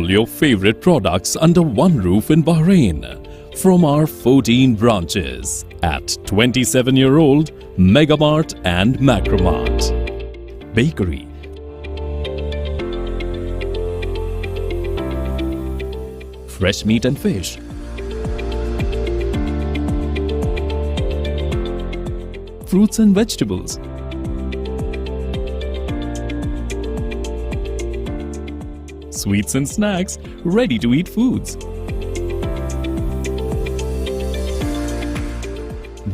all your favorite products under one roof in Bahrain from our 14 branches at 27-year-old Megamart and Macromart. Bakery, fresh meat and fish, fruits and vegetables, sweets and snacks, ready-to-eat foods,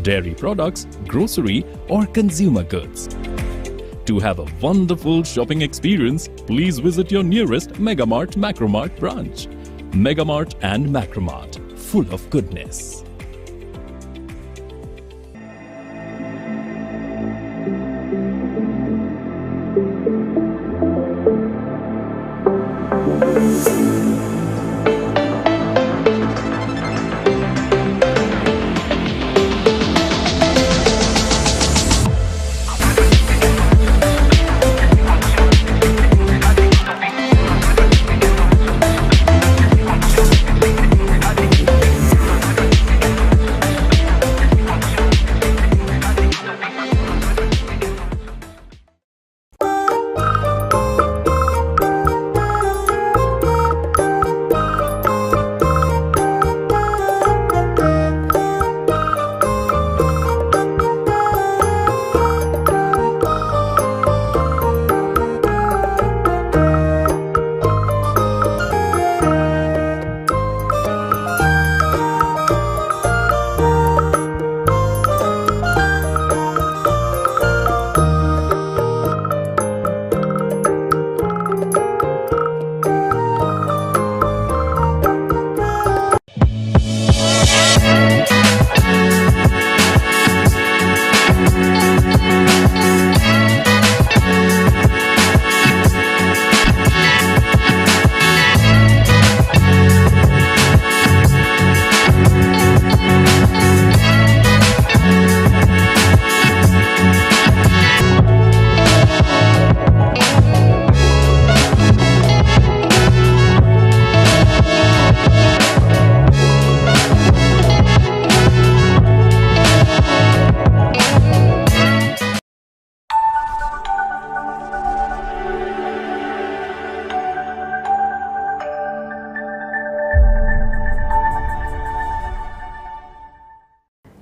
dairy products, grocery or consumer goods. To have a wonderful shopping experience, please visit your nearest Megamart Macromart branch. Megamart and Macromart, full of goodness.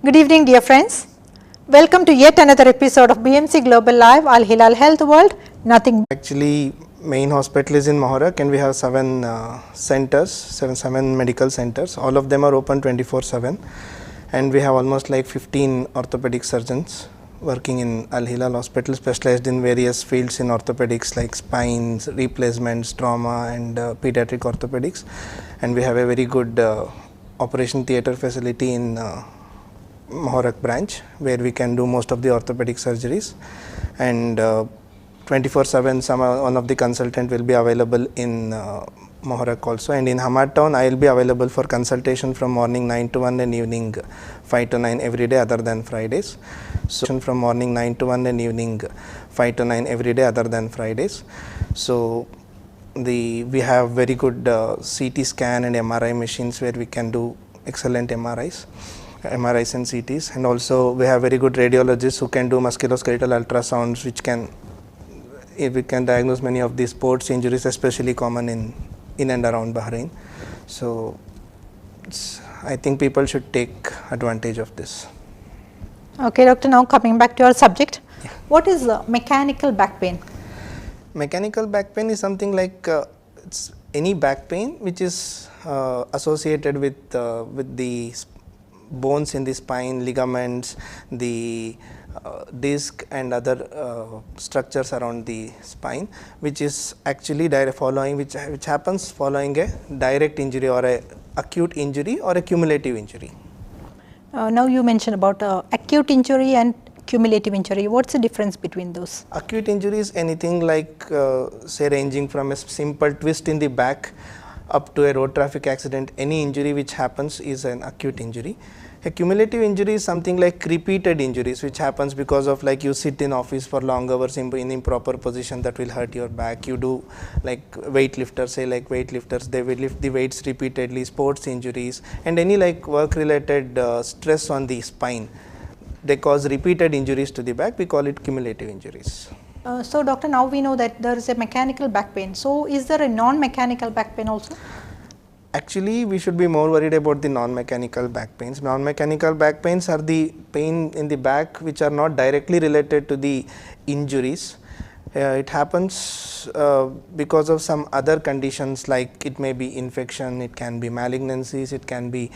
Good evening, dear friends. Welcome to yet another episode of BMC Global Live, Al Hilal Health World. Nothing. Actually, main hospital is in Moharak and we have seven medical centers. All of them are open 24/7, and we have almost like 15 orthopedic surgeons working in Al Hilal Hospital, specialized in various fields in orthopedics like spines, replacements, trauma, and pediatric orthopedics. And we have a very good operation theatre facility in Moharak branch, where we can do most of the orthopedic surgeries, and 24/7 one of the consultant will be available in Moharak also. And in Hamad town I will be available for consultation from morning 9 to 1 and evening 5 to 9 every day other than Fridays. So from morning 9 to 1 and evening 5 to 9 every day other than Fridays. So we have very good CT scan and MRI machines where we can do excellent MRIs and CTs, and also we have very good radiologists who can do musculoskeletal ultrasounds, which can diagnose many of these sports injuries, especially common in and around Bahrain. So I think people should take advantage of this. Okay, doctor, now coming back to our subject, what is mechanical back pain? Mechanical back pain is something like it's any back pain which is associated with the bones in the spine, ligaments, the disc and other structures around the spine, which is actually which happens following a direct injury or a acute injury or a cumulative injury. Now you mentioned about acute injury and cumulative injury. What's the difference between those? Acute injury is anything like say ranging from a simple twist in the back up to a road traffic accident. Any injury which happens is an acute injury, A cumulative injury is something like repeated injuries which happens because of like you sit in office for long hours in improper position, that will hurt your back. You do like weightlifters, say like weightlifters, they will lift the weights repeatedly, sports injuries, and any like work related stress on the spine, they cause repeated injuries to the back. We call it cumulative injuries. So doctor, now we know that there is a mechanical back pain. So is there a non-mechanical back pain also? Actually, we should be more worried about the non-mechanical back pains. Non-mechanical back pains are the pain in the back which are not directly related to the injuries. It happens because of some other conditions, like it may be infection, it can be malignancies, it can be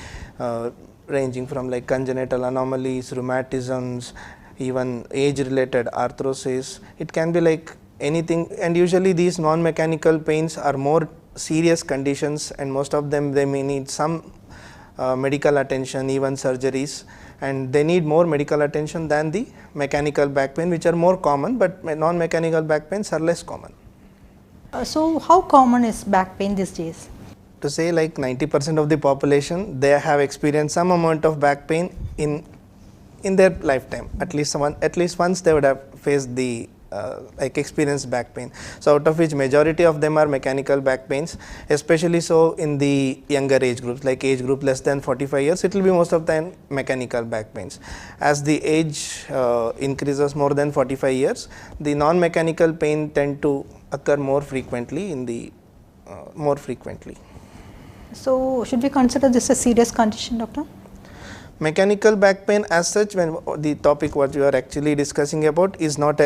ranging from like congenital anomalies, rheumatisms, even age related arthrosis. It can be like anything, and usually these non-mechanical pains are more serious conditions, and most of them they may need some medical attention, even surgeries, and they need more medical attention than the mechanical back pain, which are more common, but non-mechanical back pains are less common. So how common is back pain these days? To say like 90% of the population, they have experienced some amount of back pain in their lifetime. At least once they would have faced the like experienced back pain. So out of which majority of them are mechanical back pains, especially so in the younger age groups, like age group less than 45 years, it will be most of the time mechanical back pains. As the age increases more than 45 years, the non-mechanical pain tend to occur more frequently in the So should we consider this a serious condition, doctor? Mechanical back pain as such, when the topic what you are actually discussing about is not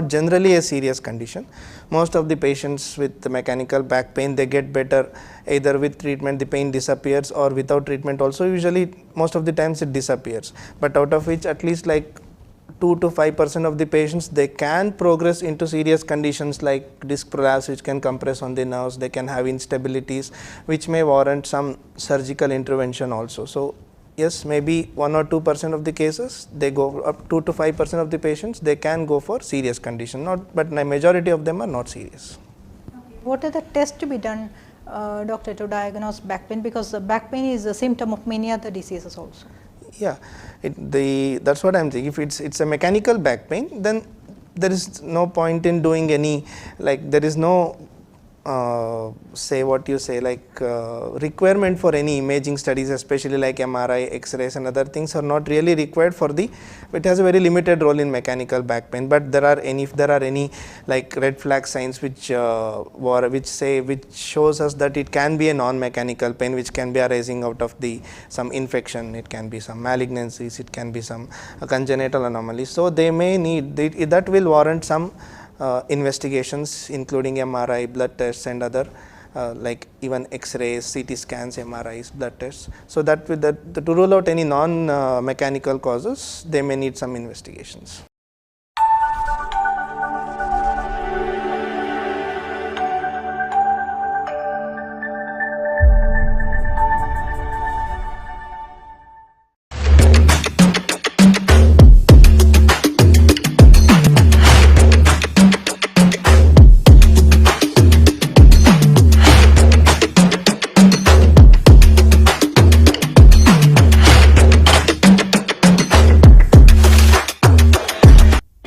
generally a serious condition. Most of the patients with the mechanical back pain, they get better either with treatment, the pain disappears, or without treatment also. Usually most of the times it disappears, but out of which at least like 2 to 5% of the patients, they can progress into serious conditions like disc prolapse, which can compress on the nerves. They can have instabilities which may warrant some surgical intervention also. So yes, maybe 1 or 2% of the cases, they go up 2 to 5% of the patients, they can go for serious condition, but the majority of them are not serious. What are the tests to be done, doctor, to diagnose back pain? Because the back pain is a symptom of many other diseases also. Yeah, that's what I am saying. If it's a mechanical back pain, then there is no point in doing any, like there is no requirement for any imaging studies, especially like MRI, X-rays and other things are not really required for it has a very limited role in mechanical back pain. But if there are any like red flag signs which shows us that it can be a non-mechanical pain which can be arising out of some infection, it can be some malignancies, it can be some congenital anomalies. So they may need that will warrant some investigations, including MRI, blood tests and other like even X-rays, CT scans, MRIs, blood tests. So to rule out any non-mechanical causes, they may need some investigations.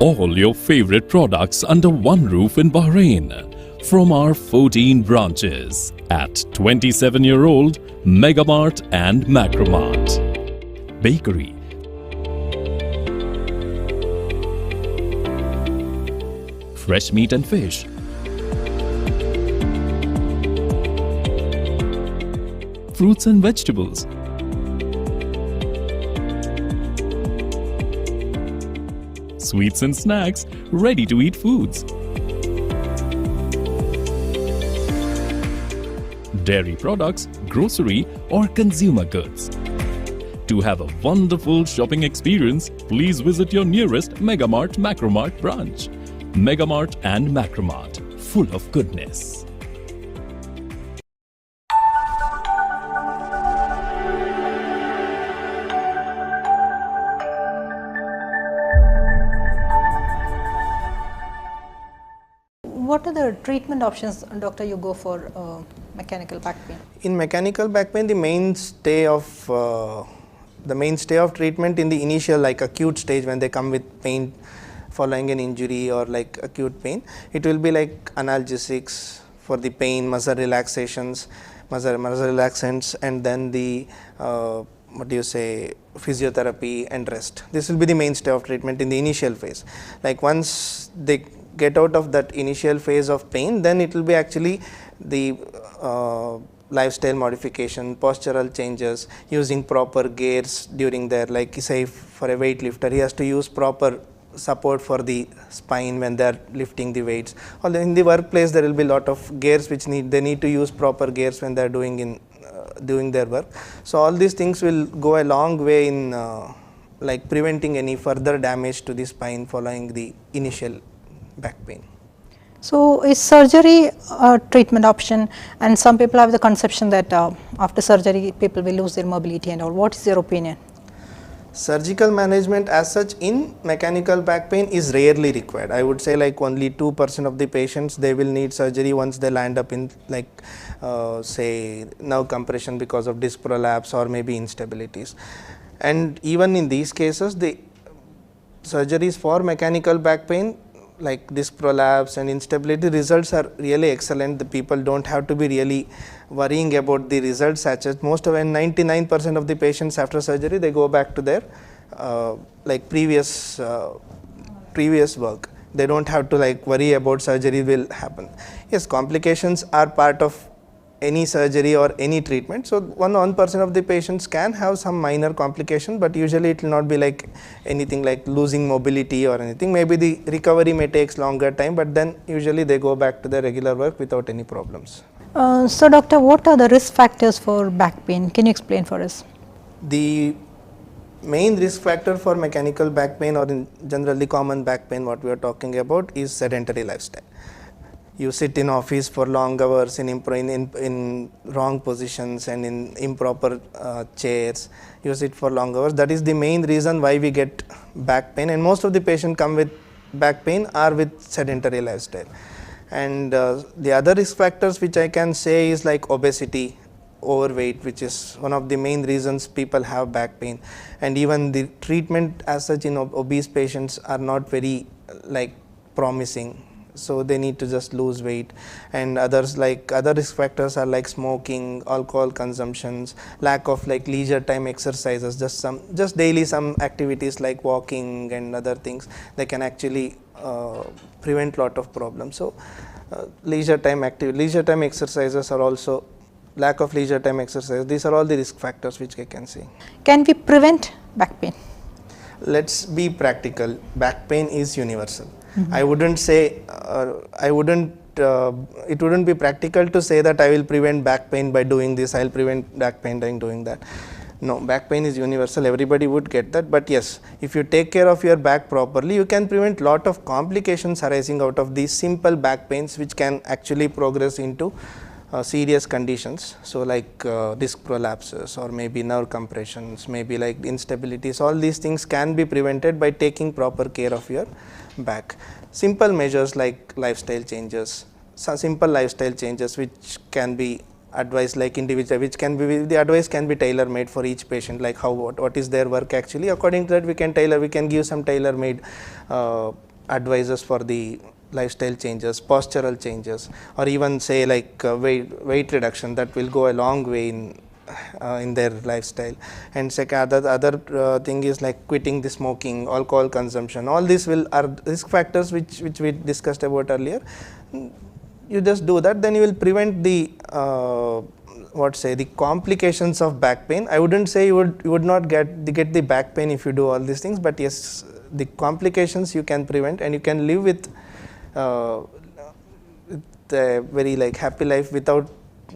All your favorite products under one roof in Bahrain from our 14 branches at 27-year-old Megamart and Macromart. Bakery, fresh meat and fish, fruits and vegetables, sweets and snacks, ready-to-eat foods, dairy products, grocery or consumer goods. To have a wonderful shopping experience, please visit your nearest Megamart Macromart branch. Megamart and Macromart, full of goodness. What are the treatment options, doctor, you go for mechanical back pain? In mechanical back pain, the mainstay of the mainstay of treatment in the initial like acute stage when they come with pain following an injury or like acute pain, it will be like analgesics for the pain, muscle relaxations, muscle relaxants, and then the physiotherapy and rest. This will be the mainstay of treatment in the initial phase. Like once they get out of that initial phase of pain, then it will be actually the lifestyle modification, postural changes, using proper gears during their, like say for a weightlifter, he has to use proper support for the spine when they are lifting the weights. Although in the workplace there will be lot of gears which they need to use proper gears when they are doing their work. So all these things will go a long way in like preventing any further damage to the spine following the initial back pain. So is surgery a treatment option, and some people have the conception that after surgery people will lose their mobility and all. What is your opinion? Surgical management as such in mechanical back pain is rarely required. I would say like only 2% of the patients they will need surgery once they land up in like say nerve compression because of disc prolapse or maybe instabilities. And even in these cases, the surgeries for mechanical back pain like disc prolapse and instability results are really excellent. The people don't have to be really worrying about the results, such as most of 99% of the patients after surgery they go back to their like previous work. They don't have to like worry about surgery will happen. Yes, complications are part of any surgery or any treatment. So 1% of the patients can have some minor complication, but usually it will not be like anything like losing mobility or anything. Maybe the recovery may take longer time, but then usually they go back to their regular work without any problems. So doctor, what are the risk factors for back pain? Can you explain for us? The main risk factor for mechanical back pain, or in generally common back pain what we are talking about, is sedentary lifestyle. You sit in office for long hours in wrong positions and in improper chairs. You sit for long hours. That is the main reason why we get back pain, and most of the patients come with back pain are with sedentary lifestyle. And the other risk factors which I can say is like obesity, overweight, which is one of the main reasons people have back pain. And even the treatment as such in obese patients are not very like promising. So they need to just lose weight. And others like other risk factors are like smoking, alcohol consumptions, lack of like leisure time exercises, just daily some activities like walking and other things, they can actually prevent lot of problems. So leisure time exercises are also, lack of leisure time exercise, these are all the risk factors which I can see. Can we prevent back pain? Let's be practical. Back pain is universal. I wouldn't say, it wouldn't be practical to say that I will prevent back pain by doing this, I will prevent back pain by doing that. No, back pain is universal, everybody would get that. But yes, if you take care of your back properly, you can prevent lot of complications arising out of these simple back pains, which can actually progress into serious conditions. So like disc prolapses or maybe nerve compressions, maybe like instabilities, all these things can be prevented by taking proper care of your back. Simple measures like lifestyle changes, some simple lifestyle changes which can be advised like individual, which can be, the advice can be tailor made for each patient, like how what is their work actually. According to that we can give some tailor made advices for the lifestyle changes, postural changes, or even say like weight reduction, that will go a long way in their lifestyle. And second, other thing is like quitting the smoking, alcohol consumption. All these are risk factors which we discussed about earlier. You just do that, then you will prevent the the complications of back pain. I wouldn't say you would not get the back pain if you do all these things, but yes, the complications you can prevent, and you can live with a very like happy life without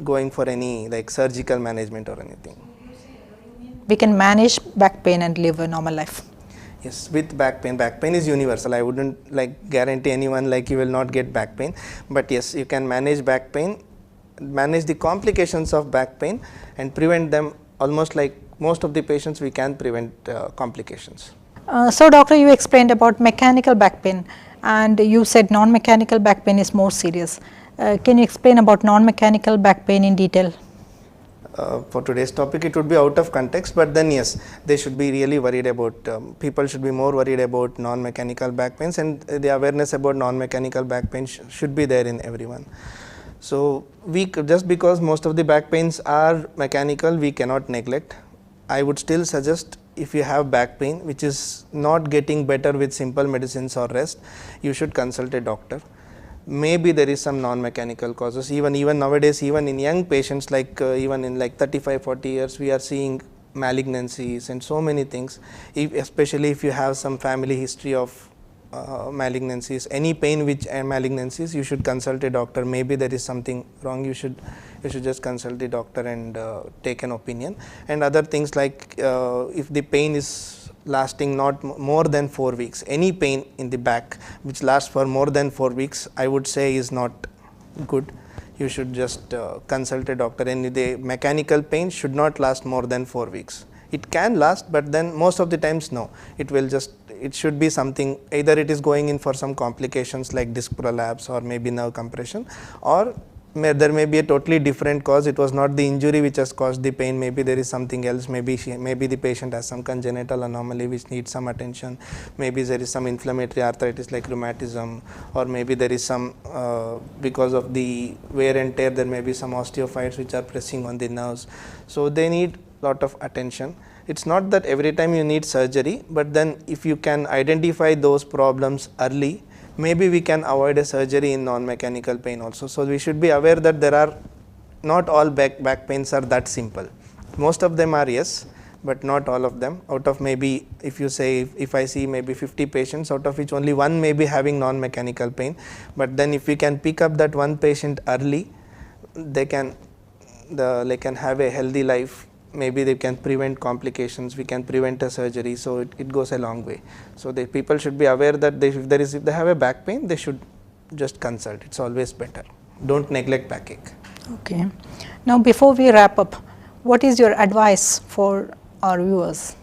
going for any like surgical management or anything. We can manage back pain and live a normal life. Yes, with back pain is universal. I wouldn't like guarantee anyone like you will not get back pain, but yes, you can manage back pain, manage the complications of back pain and prevent them. Almost like most of the patients we can prevent complications. So doctor, you explained about mechanical back pain, and you said non-mechanical back pain is more serious. Can you explain about non-mechanical back pain in detail? for today's topic it would be out of context, but then yes, they should be really worried about, people should be more worried about non-mechanical back pains, and the awareness about non-mechanical back pain should be there in everyone. So just because most of the back pains are mechanical, we cannot neglect. I would still suggest, if you have back pain which is not getting better with simple medicines or rest, you should consult a doctor. Maybe there is some non-mechanical causes, even nowadays, even in young patients, like even in like 35-40 years, we are seeing malignancies and so many things. Especially if you have some family history of malignancies, any pain which malignancies, you should consult a doctor. Maybe there is something wrong, you should just consult the doctor and take an opinion. And other things like if the pain is lasting not more than 4 weeks, any pain in the back which lasts for more than 4 weeks, I would say is not good. You should just consult a doctor, and the mechanical pain should not last more than 4 weeks. It can last, but then most of the times no, it should be something, either it is going in for some complications like disc prolapse or maybe nerve compression, or there may be a totally different cause. It was not the injury which has caused the pain, maybe there is something else, maybe the patient has some congenital anomaly which needs some attention, maybe there is some inflammatory arthritis like rheumatism, or maybe there is some because of the wear and tear, there may be some osteophytes which are pressing on the nerves, so they need lot of attention. It's not that every time you need surgery, but then if you can identify those problems early, maybe we can avoid a surgery in non-mechanical pain also. So we should be aware that there are not all back pains are that simple. Most of them are, yes, but not all of them. Out of maybe, if you say, if I see maybe 50 patients, out of which only one may be having non-mechanical pain, but then if we can pick up that one patient early, they can have a healthy life. Maybe they can prevent complications, we can prevent a surgery, so it goes a long way. So the people should be aware that if they have a back pain, they should just consult. It's always better. Don't neglect backache. Okay. Now before we wrap up, what is your advice for our viewers?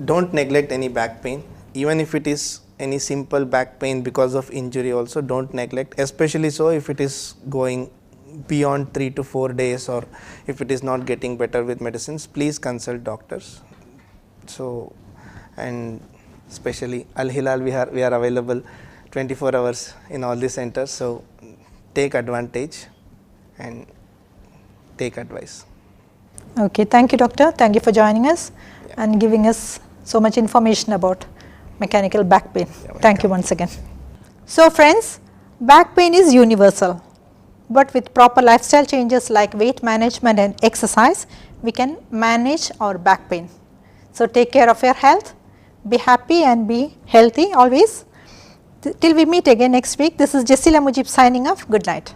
Don't neglect any back pain, even if it is any simple back pain because of injury also, don't neglect, especially so if it is going beyond 3 to 4 days, or if it is not getting better with medicines, please consult doctors. So, and especially Al Hilal, we are available 24 hours in all the centers, so take advantage and take advice. Okay, thank you doctor, thank you for joining us and giving us so much information about mechanical back pain. Thank you once again. So friends, back pain is universal, but with proper lifestyle changes like weight management and exercise, we can manage our back pain. So take care of your health, be happy and be healthy always. Till we meet again next week, this is Jessila Mujib signing off. Good night.